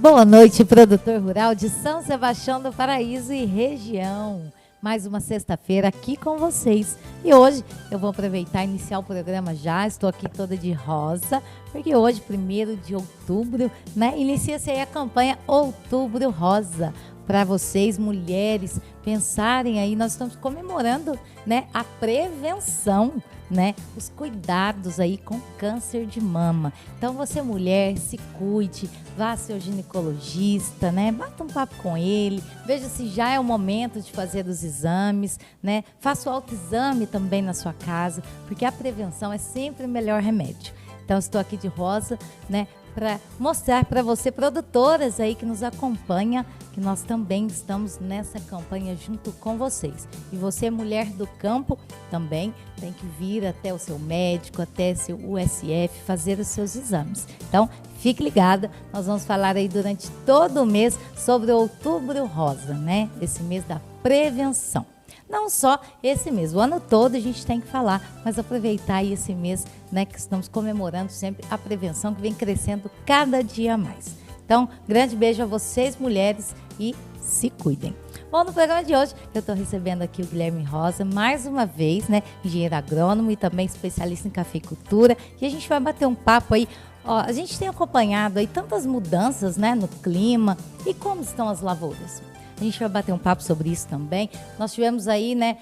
Boa noite, produtor rural de São Sebastião do Paraíso e região. Mais uma sexta-feira aqui com vocês. E hoje eu vou aproveitar e iniciar o programa já. Estou aqui toda de rosa, porque hoje, 1º de outubro, né, inicia-se aí a campanha Outubro Rosa. Para vocês, mulheres, pensarem aí, nós estamos comemorando, né, a prevenção, né, os cuidados aí com câncer de mama. Então, você mulher, se cuide, vá ao seu ginecologista, né, bata um papo com ele, veja se já é o momento de fazer os exames, né, faça o autoexame também na sua casa, porque a prevenção é sempre o melhor remédio. Então, estou aqui de rosa, né, para mostrar para você, produtoras aí que nos acompanha, que nós também estamos nessa campanha junto com vocês. E você, mulher do campo, também tem que vir até o seu médico, até seu USF, fazer os seus exames. Então, fique ligada, nós vamos falar aí durante todo o mês sobre o Outubro Rosa, né? Esse mês da prevenção. Não só esse mês, o ano todo a gente tem que falar, mas aproveitar aí esse mês, né, que estamos comemorando sempre a prevenção que vem crescendo cada dia mais. Então, grande beijo a vocês, mulheres, e se cuidem. Bom, no programa de hoje eu estou recebendo aqui o Guilherme Rosa, mais uma vez, né, engenheiro agrônomo e também especialista em cafeicultura, e a gente vai bater um papo aí. Ó, a gente tem acompanhado aí tantas mudanças, né, no clima e como estão as lavouras. A gente vai bater um papo sobre isso também. Nós tivemos aí, né,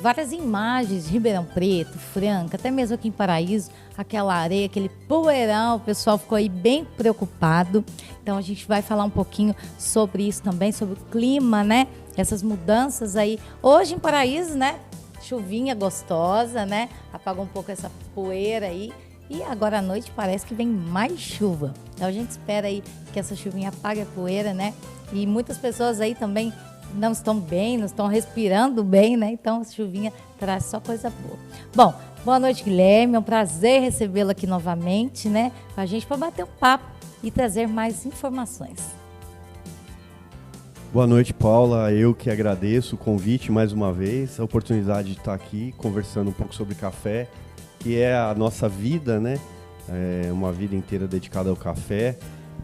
várias imagens de Ribeirão Preto, Franca, até mesmo aqui em Paraíso, aquela areia, aquele poeirão, o pessoal ficou aí bem preocupado. Então a gente vai falar um pouquinho sobre isso também, sobre o clima, né, essas mudanças aí. Hoje em Paraíso, né, chuvinha gostosa, né, apagou um pouco essa poeira aí. E agora à noite parece que vem mais chuva. Então a gente espera aí que essa chuvinha apague a poeira, né? E muitas pessoas aí também não estão bem, não estão respirando bem, né? Então a chuvinha traz só coisa boa. Bom, boa noite, Guilherme. É um prazer recebê-lo aqui novamente, né? Com a gente para bater um papo e trazer mais informações. Boa noite, Paula. Eu que agradeço o convite mais uma vez, a oportunidade de estar aqui conversando um pouco sobre café, que é a nossa vida, né? É uma vida inteira dedicada ao café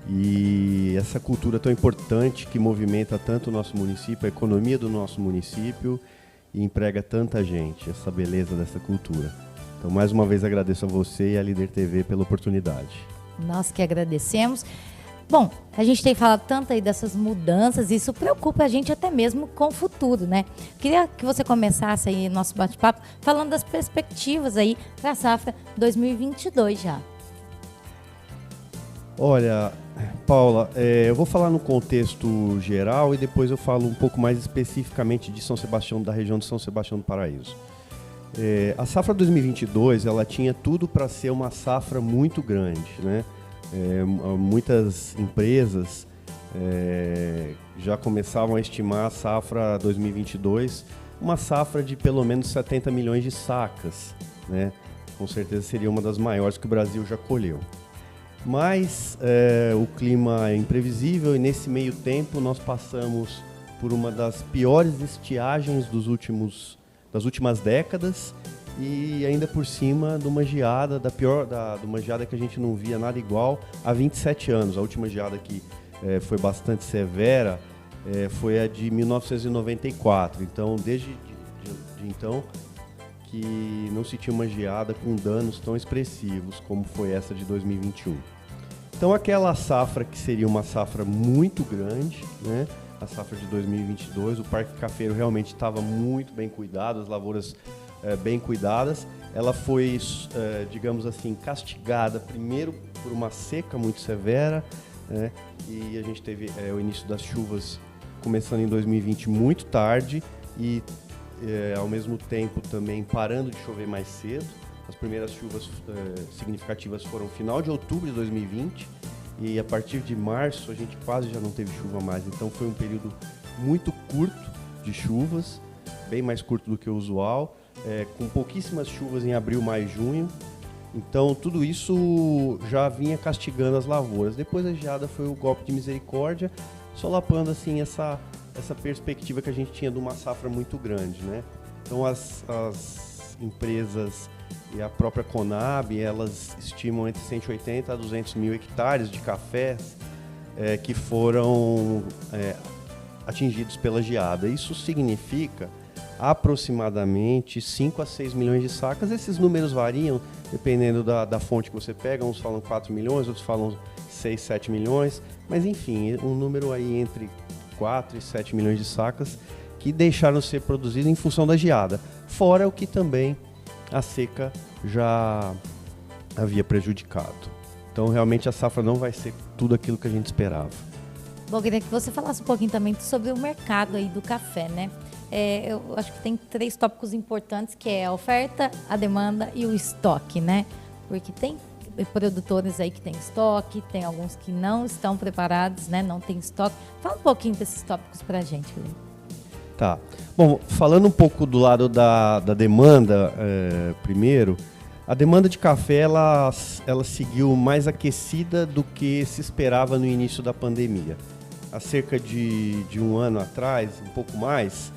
e essa cultura tão importante que movimenta tanto o nosso município, a economia do nosso município e emprega tanta gente, essa beleza dessa cultura. Então, mais uma vez agradeço a você e a Líder TV pela oportunidade. Nós que agradecemos. Bom, a gente tem falado tanto aí dessas mudanças, isso preocupa a gente até mesmo com o futuro, né? Queria que você começasse aí nosso bate-papo falando das perspectivas aí para a safra 2022 já. Olha, Paula, eu vou falar no contexto geral e depois eu falo um pouco mais especificamente de São Sebastião, da região de São Sebastião do Paraíso. A safra 2022, ela tinha tudo para ser uma safra muito grande, né? Muitas empresas já começavam a estimar a safra 2022 uma safra de pelo menos 70 milhões de sacas, né? Com certeza seria uma das maiores que o Brasil já colheu. Mas o clima é imprevisível e nesse meio tempo nós passamos por uma das piores estiagens das últimas décadas e ainda por cima de uma geada, de uma geada que a gente não via nada igual há 27 anos. A última geada que foi bastante severa foi a de 1994. Então, desde então, que não se tinha uma geada com danos tão expressivos como foi essa de 2021. Então, aquela safra que seria uma safra muito grande, né? A safra de 2022, o Parque Cafeiro realmente estava muito bem cuidado, as lavouras bem cuidadas. Ela foi, digamos assim, castigada primeiro por uma seca muito severa, né? E a gente teve o início das chuvas começando em 2020 muito tarde e ao mesmo tempo também parando de chover mais cedo. As primeiras chuvas significativas foram no final de outubro de 2020 e a partir de março a gente quase já não teve chuva mais. Então foi um período muito curto de chuvas, bem mais curto do que o usual, com pouquíssimas chuvas em abril, maio e junho. Então tudo isso já vinha castigando as lavouras. Depois a geada foi o golpe de misericórdia, solapando assim essa perspectiva que a gente tinha de uma safra muito grande, né? Então as empresas e a própria Conab, elas estimam entre 180 a 200 mil hectares de cafés que foram atingidos pela geada. Isso significa aproximadamente 5 a 6 milhões de sacas. Esses números variam dependendo da fonte que você pega. Uns falam 4 milhões, outros falam 6, 7 milhões. Mas enfim, um número aí entre 4 e 7 milhões de sacas que deixaram de ser produzidos em função da geada. Fora o que também a seca já havia prejudicado. Então realmente a safra não vai ser tudo aquilo que a gente esperava. Bom, queria que você falasse um pouquinho também sobre o mercado aí do café, né? Eu acho que tem 3 tópicos importantes, que é a oferta, a demanda e o estoque, né? Porque tem produtores aí que tem estoque, tem alguns que não estão preparados, né? Não tem estoque. Fala um pouquinho desses tópicos pra gente, Felipe. Tá. Bom, falando um pouco do lado da demanda, primeiro, a demanda de café ela seguiu mais aquecida do que se esperava no início da pandemia. Há cerca de um ano atrás, um pouco mais,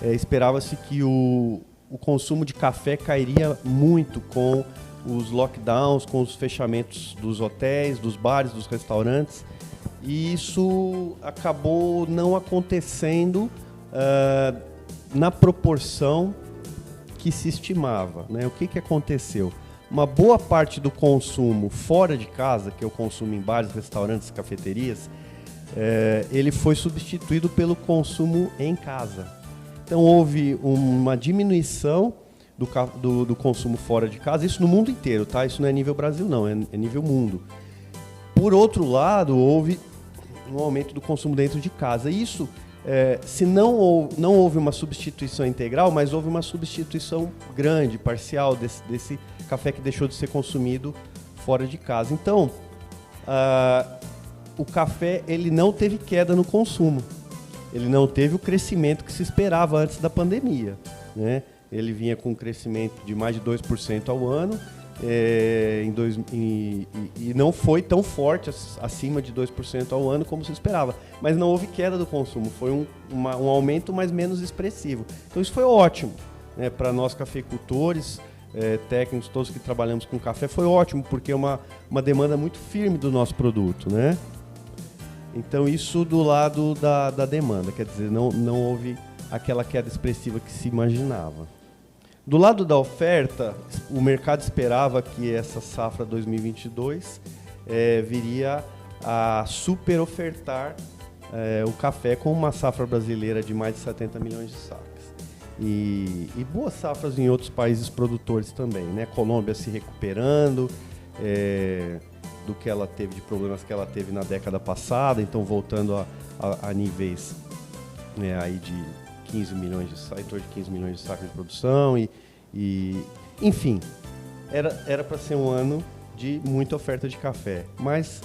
esperava-se que o consumo de café cairia muito com os lockdowns, com os fechamentos dos hotéis, dos bares, dos restaurantes, e isso acabou não acontecendo na proporção que se estimava, né? O que aconteceu? Uma boa parte do consumo fora de casa, que é o consumo em bares, restaurantes, cafeterias, ele foi substituído pelo consumo em casa. Então houve uma diminuição do consumo fora de casa, isso no mundo inteiro, tá? Isso não é nível Brasil não, é nível mundo. Por outro lado, houve um aumento do consumo dentro de casa. Isso se não houve uma substituição integral, mas houve uma substituição grande, parcial, desse café que deixou de ser consumido fora de casa. Então, o café ele não teve queda no consumo, ele não teve o crescimento que se esperava antes da pandemia, né? Ele vinha com um crescimento de mais de 2% ao ano, e não foi tão forte, acima de 2% ao ano como se esperava. Mas não houve queda do consumo, foi um aumento, mas menos expressivo. Então isso foi ótimo, né? Para nós cafeicultores, técnicos, todos que trabalhamos com café, foi ótimo, porque é uma demanda muito firme do nosso produto, né? Então isso do lado da demanda, quer dizer, não houve aquela queda expressiva que se imaginava. Do lado da oferta, o mercado esperava que essa safra 2022 viria a super ofertar o café com uma safra brasileira de mais de 70 milhões de sacas. E boas safras em outros países produtores também, né? Colômbia se recuperando do que ela teve, de problemas que ela teve na década passada, então voltando a níveis aí de 15 milhões de sacas, em torno de 15 milhões de sacas de produção enfim, era para ser um ano de muita oferta de café, mas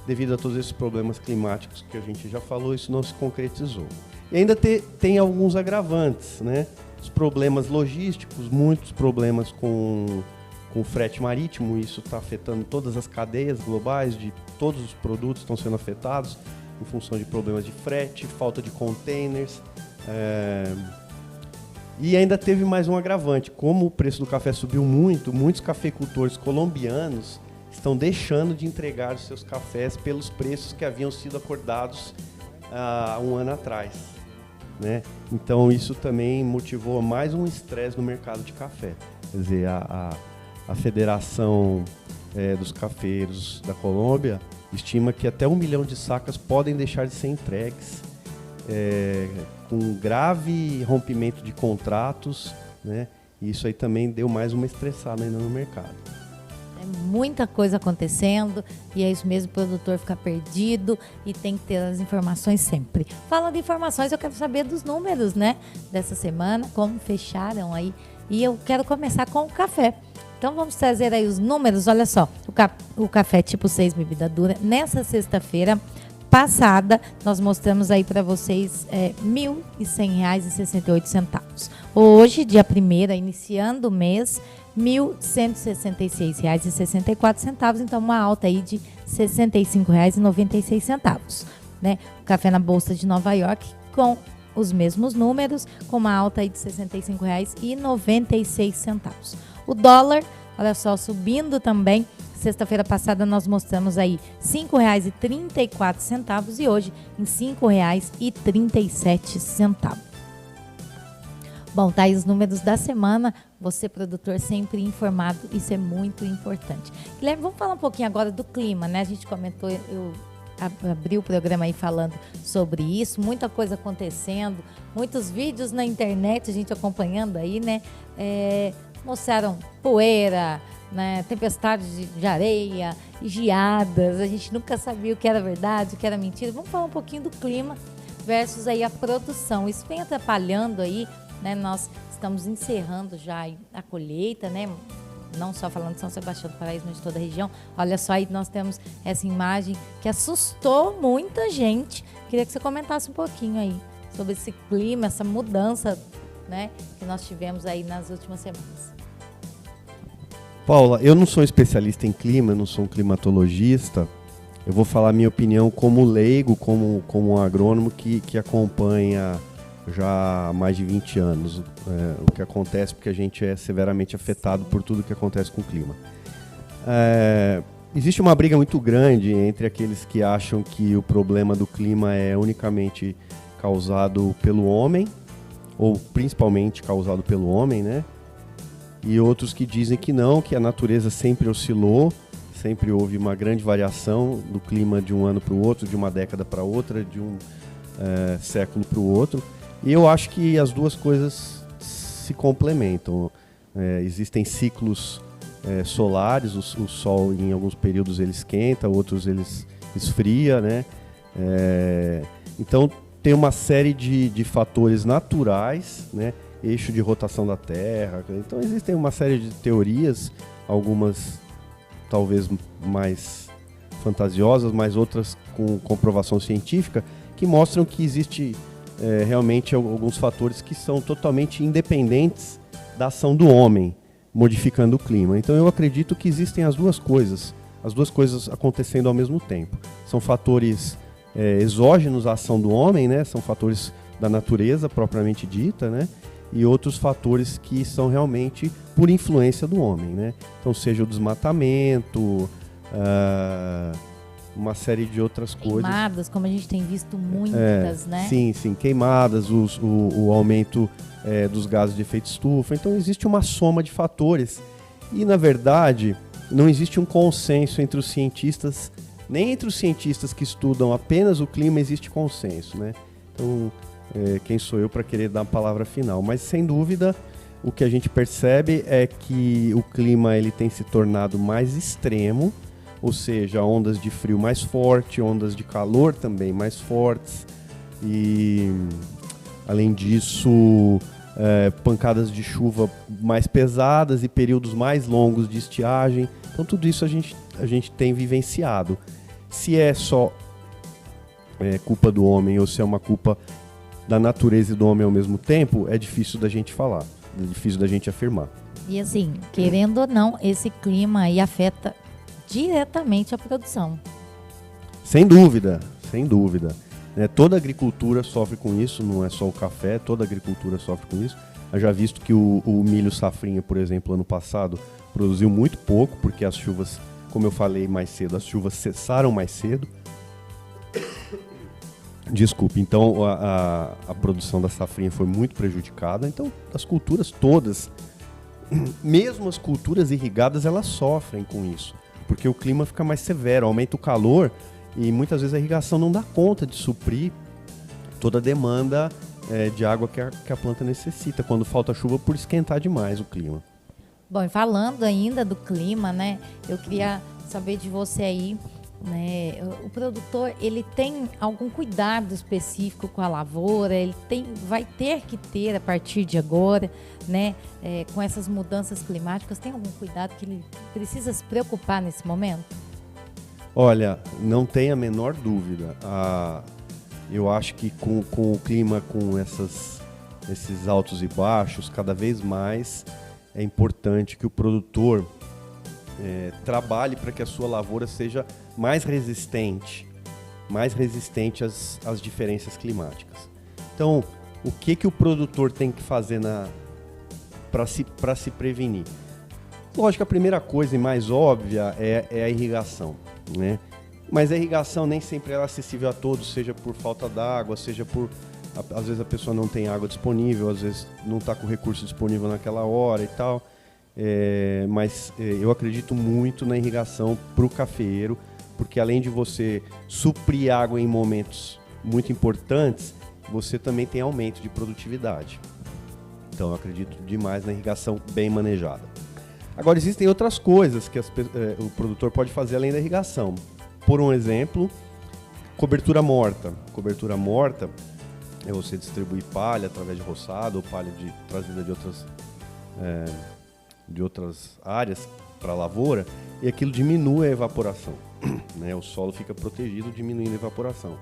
devido a todos esses problemas climáticos que a gente já falou, isso não se concretizou. E ainda tem alguns agravantes, né? Os problemas logísticos, muitos problemas com frete marítimo, isso está afetando todas as cadeias globais, de todos os produtos estão sendo afetados em função de problemas de frete, falta de containers. E ainda teve mais um agravante, como o preço do café subiu muito, muitos cafeicultores colombianos estão deixando de entregar os seus cafés pelos preços que haviam sido acordados há um ano atrás, né? Então isso também motivou mais um estresse no mercado de café. Quer dizer, a Federação dos Cafeiros da Colômbia estima que até 1 milhão de sacas podem deixar de ser entregues, com grave rompimento de contratos, né? E isso aí também deu mais uma estressada ainda no mercado. Muita coisa acontecendo e é isso mesmo, o produtor fica perdido e tem que ter as informações sempre. Falando de informações, eu quero saber dos números, né, dessa semana, como fecharam aí, e eu quero começar com o café. Então vamos trazer aí os números. Olha só, o café tipo 6 bebida dura, nessa sexta-feira passada, nós mostramos aí para vocês R$ 1.100,68. Hoje, dia 1º, iniciando o mês, R$ 1.166,64, então uma alta aí de R$ 65,96, né? O café na Bolsa de Nova York com os mesmos números, com uma alta aí de R$ 65,96. O dólar, olha só, subindo também, Sexta-feira passada nós mostramos aí R$ 5,34 e hoje em R$ 5,37. Bom, tá aí os números da semana. Você, produtor, sempre informado, isso é muito importante. Guilherme, vamos falar um pouquinho agora do clima, né? A gente comentou, eu abri o programa aí falando sobre isso, muita coisa acontecendo, muitos vídeos na internet, a gente acompanhando aí, né? Mostraram poeira, né? Tempestades de areia, geadas, a gente nunca sabia o que era verdade, o que era mentira. Vamos falar um pouquinho do clima versus aí a produção. Isso vem atrapalhando aí, né? Nós estamos encerrando já a colheita, né? Não só falando de São Sebastião do Paraíso, mas de toda a região. Olha só, aí nós temos essa imagem que assustou muita gente. Queria que você comentasse um pouquinho aí sobre esse clima, essa mudança, né, que nós tivemos aí nas últimas semanas. Paula, eu não sou especialista em clima, não sou um climatologista. Eu vou falar a minha opinião como leigo, como um agrônomo que acompanha já há mais de 20 anos o que acontece, porque a gente é severamente afetado por tudo que acontece com o clima. Existe uma briga muito grande entre aqueles que acham que o problema do clima é unicamente causado pelo homem, ou principalmente causado pelo homem, né? E outros que dizem que não, que a natureza sempre oscilou, sempre houve uma grande variação do clima de um ano para o outro, de uma década para outra, de um século para o outro. E eu acho que as duas coisas se complementam. Existem ciclos solares, o Sol em alguns períodos ele esquenta, outros ele esfria, né? Então tem uma série de fatores naturais, né? Eixo de rotação da Terra. Então existem uma série de teorias, algumas talvez mais fantasiosas, mas outras com comprovação científica, que mostram que existe realmente alguns fatores que são totalmente independentes da ação do homem, modificando o clima. Então eu acredito que existem as duas coisas acontecendo ao mesmo tempo. São fatores exógenos à ação do homem, né? São fatores da natureza propriamente dita, né? E outros fatores que são realmente por influência do homem, né? Então seja o desmatamento, uma série de outras coisas. Queimadas, como a gente tem visto muitas, né? Sim, queimadas, o aumento dos gases de efeito estufa. Então existe uma soma de fatores e, na verdade, não existe um consenso entre os cientistas, nem entre os cientistas que estudam apenas o clima existe consenso, né? Então, quem sou eu para querer dar a palavra final? Mas, sem dúvida, o que a gente percebe é que o clima ele tem se tornado mais extremo, ou seja, ondas de frio mais fortes, ondas de calor também mais fortes e, além disso, pancadas de chuva mais pesadas e períodos mais longos de estiagem. Então tudo isso a gente tem vivenciado. Se é só culpa do homem ou se é uma culpa da natureza e do homem ao mesmo tempo, é difícil da gente falar, é difícil da gente afirmar. E assim, querendo ou não, esse clima aí afeta diretamente a produção. Sem dúvida. Toda a agricultura sofre com isso, não é só o café, toda a agricultura sofre com isso. Eu já visto que o milho safrinha, por exemplo, ano passado, produziu muito pouco, porque as chuvas, como eu falei mais cedo, as chuvas cessaram mais cedo. Desculpe, então a produção da safrinha foi muito prejudicada. Então, as culturas todas, mesmo as culturas irrigadas, elas sofrem com isso, porque o clima fica mais severo, aumenta o calor e muitas vezes a irrigação não dá conta de suprir toda a demanda de água que a planta necessita, quando falta chuva por esquentar demais o clima. Bom, e falando ainda do clima, né, eu queria saber de você aí, né, o produtor, ele tem algum cuidado específico com a lavoura? Ele vai ter que ter a partir de agora, né, com essas mudanças climáticas, tem algum cuidado que ele precisa se preocupar nesse momento? Olha, não tem a menor dúvida. Eu acho que com o clima, com esses altos e baixos, cada vez mais é importante que o produtor trabalhe para que a sua lavoura seja mais resistente às diferenças climáticas. Então, o que o produtor tem que fazer para se prevenir? Lógico, a primeira coisa e mais óbvia é a irrigação, né? Mas a irrigação nem sempre é acessível a todos, seja por falta d'água, seja por... Às vezes a pessoa não tem água disponível, às vezes não está com recurso disponível naquela hora e tal. Mas eu acredito muito na irrigação para o cafeeiro, porque além de você suprir água em momentos muito importantes, você também tem aumento de produtividade. Então eu acredito demais na irrigação bem manejada. Agora existem outras coisas que o produtor pode fazer além da irrigação. Por um exemplo, cobertura morta. Cobertura morta é você distribuir palha através de roçado ou palha trazida de outras áreas para a lavoura, e aquilo diminui a evaporação, né? O solo fica protegido, diminuindo a evaporação.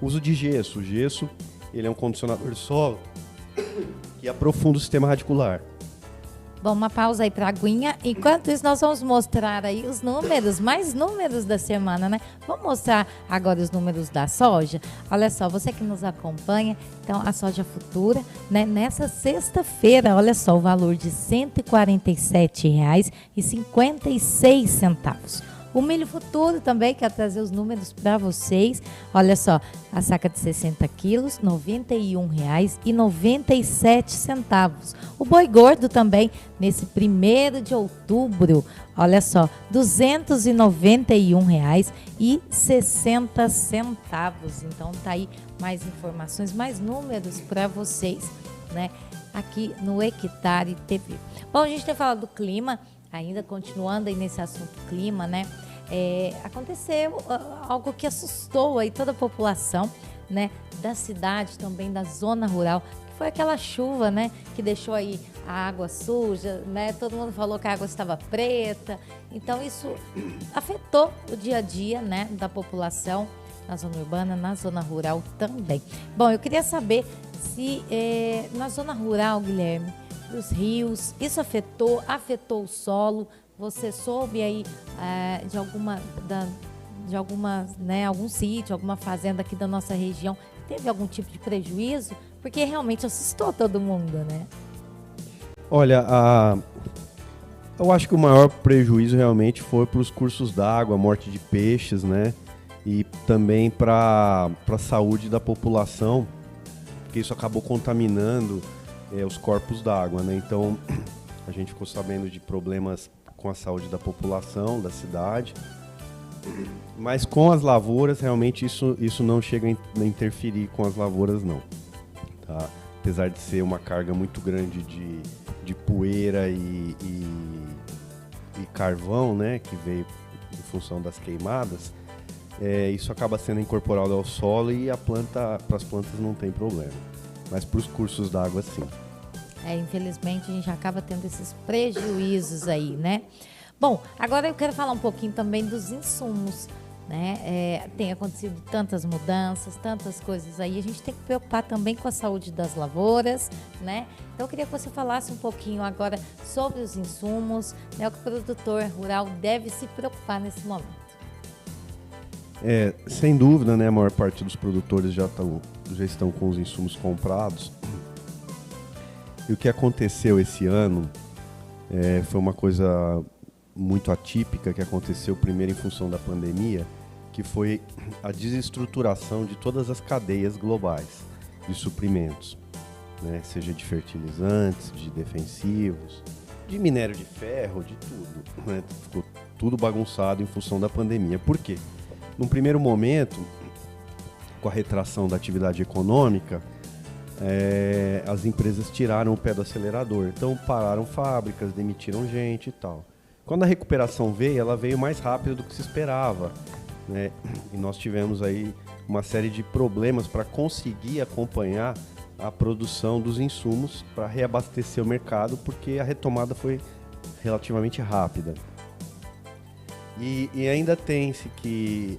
Uso de gesso. O gesso ele é um condicionador de solo que aprofunda o sistema radicular. Bom, uma pausa aí para a aguinha. Enquanto isso, nós vamos mostrar aí os números, mais números da semana, né? Vamos mostrar agora os números da soja. Olha só, você que nos acompanha, então a soja futura, né? Nessa sexta-feira, olha só, o valor de R$ 147,56. O milho futuro também, quero trazer os números para vocês. Olha só, a saca de 60 quilos, R$ 91,97. O boi gordo também, nesse 1º de outubro, olha só, R$ 291,60. Então tá aí mais informações, mais números para vocês, né? Aqui no Hectare TV. Bom, a gente tem falado do clima. Ainda continuando aí nesse assunto clima, né? Aconteceu algo que assustou aí toda a população, né? Da cidade, também da zona rural, que foi aquela chuva, né? Que deixou aí a água suja, né? Todo mundo falou que a água estava preta. Então isso afetou o dia a dia, né? Da população na zona urbana, na zona rural também. Bom, eu queria saber se na zona rural, Guilherme, os rios, isso afetou o solo? Você soube aí de alguma, né, algum sítio, alguma fazenda aqui da nossa região, teve algum tipo de prejuízo? Porque realmente assustou todo mundo, né? Olha, eu acho que o maior prejuízo realmente foi para os cursos d'água, morte de peixes, né? E também para a saúde da população, porque isso acabou contaminando os corpos d'água, né? Então a gente ficou sabendo de problemas com a saúde da população, da cidade, mas com as lavouras realmente isso não chega a interferir com as lavouras, não, tá? Apesar de ser uma carga muito grande de poeira e carvão, né, que veio em função das queimadas, isso acaba sendo incorporado ao solo e para as plantas não tem problema. Mas para os cursos d'água, sim. Infelizmente, a gente acaba tendo esses prejuízos aí, né? Bom, agora eu quero falar um pouquinho também dos insumos, né? Tem acontecido tantas mudanças, tantas coisas aí. A gente tem que preocupar também com a saúde das lavouras, né? Então, eu queria que você falasse um pouquinho agora sobre os insumos, né? O que o produtor rural deve se preocupar nesse momento. Sem dúvida, né? A maior parte dos produtores já estão com os insumos comprados. E o que aconteceu esse ano foi uma coisa muito atípica que aconteceu primeiro em função da pandemia, que foi a desestruturação de todas as cadeias globais de suprimentos, né? Seja de fertilizantes, de defensivos, de minério de ferro, de tudo, né? Ficou tudo bagunçado em função da pandemia. Por quê? Num primeiro momento, com a retração da atividade econômica, as empresas tiraram o pé do acelerador. Então pararam fábricas, demitiram gente e tal. Quando a recuperação veio, ela veio mais rápido do que se esperava, né? E nós tivemos aí uma série de problemas para conseguir acompanhar a produção dos insumos para reabastecer o mercado, porque a retomada foi relativamente rápida. E ainda tem-se que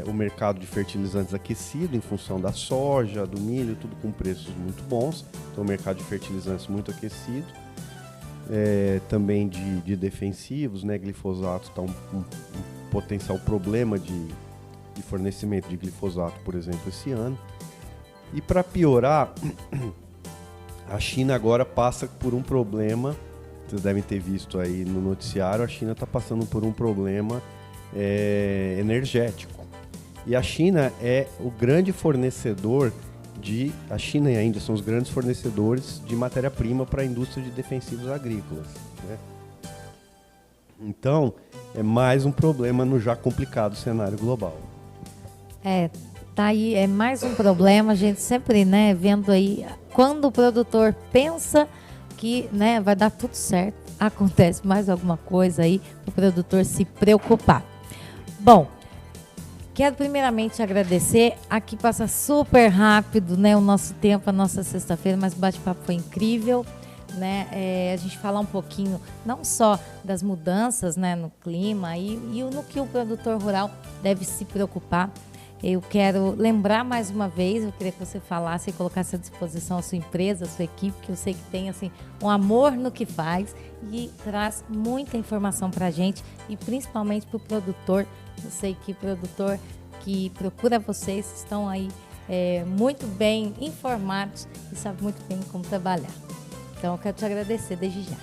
o mercado de fertilizantes aquecido em função da soja, do milho, tudo com preços muito bons. Então o mercado de fertilizantes muito aquecido. Também de defensivos, né? Glifosato está um potencial problema de fornecimento de glifosato, por exemplo, esse ano. E para piorar, a China agora passa por um problema vocês devem ter visto aí no noticiário, a China está passando por um problema energético. E a China é o grande fornecedor a China e a Índia são os grandes fornecedores de matéria-prima para a indústria de defensivos agrícolas, né? Então, é mais um problema no já complicado cenário global. Tá aí, é mais um problema, a gente sempre, né, vendo aí, quando o produtor pensa que, né, vai dar tudo certo, acontece mais alguma coisa aí, o produtor se preocupar. Bom, quero primeiramente agradecer, aqui passa super rápido, né, o nosso tempo, a nossa sexta-feira, mas o bate-papo foi incrível, né, a gente falar um pouquinho, não só das mudanças, né, no clima e no que o produtor rural deve se preocupar. Eu quero lembrar mais uma vez, eu queria que você falasse e colocasse à disposição a sua empresa, a sua equipe, que eu sei que tem assim, um amor no que faz e traz muita informação para a gente e principalmente para o produtor. Eu sei que o produtor que procura vocês estão aí muito bem informados e sabem muito bem como trabalhar. Então eu quero te agradecer desde já.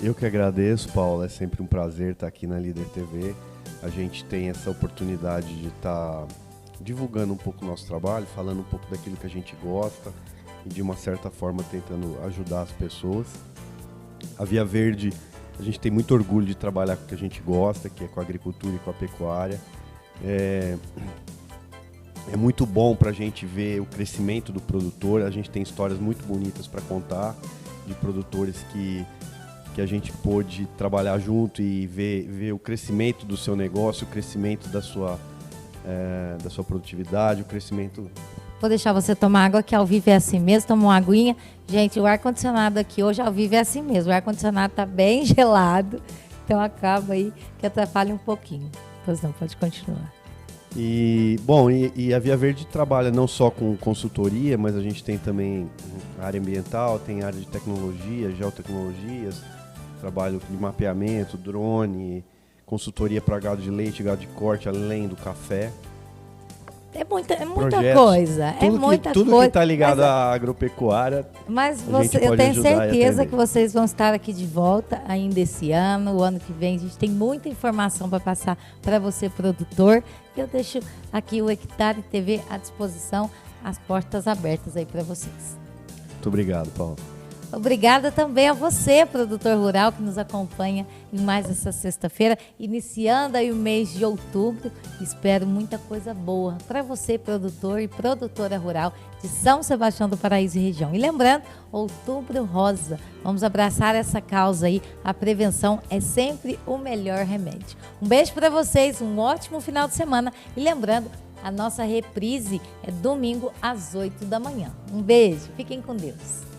Eu que agradeço, Paula, é sempre um prazer estar aqui na Líder TV. A gente tem essa oportunidade de estar divulgando um pouco o nosso trabalho, falando um pouco daquilo que a gente gosta e de uma certa forma tentando ajudar as pessoas. A Via Verde, a gente tem muito orgulho de trabalhar com o que a gente gosta, que é com a agricultura e com a pecuária. É muito bom para a gente ver o crescimento do produtor, a gente tem histórias muito bonitas para contar de produtores que a gente pôde trabalhar junto e ver o crescimento do seu negócio, o crescimento da sua produtividade, o crescimento... Vou deixar você tomar água, que ao vivo é assim mesmo, toma uma aguinha. Gente, o ar-condicionado aqui hoje ao vivo é assim mesmo, o ar-condicionado está bem gelado, então acaba aí que atrapalha um pouquinho. Pois não, pode continuar. E a Via Verde trabalha não só com consultoria, mas a gente tem também a área ambiental, tem a área de tecnologia, geotecnologias, trabalho de mapeamento, drone, consultoria para gado de leite, gado de corte, além do café. É muita Projetos, coisa, tudo que está ligado à agropecuária. Mas eu tenho certeza que vocês vão estar aqui de volta ainda esse ano, o ano que vem. A gente tem muita informação para passar para você, produtor. Eu deixo aqui o Hectare TV à disposição, as portas abertas aí para vocês. Muito obrigado, Paulo. Obrigada também a você, produtor rural, que nos acompanha em mais essa sexta-feira, iniciando aí o mês de outubro. Espero muita coisa boa para você, produtor e produtora rural de São Sebastião do Paraíso e região. E lembrando, Outubro Rosa, vamos abraçar essa causa aí. A prevenção é sempre o melhor remédio. Um beijo para vocês, um ótimo final de semana. E lembrando, a nossa reprise é domingo às 8 da manhã. Um beijo, fiquem com Deus.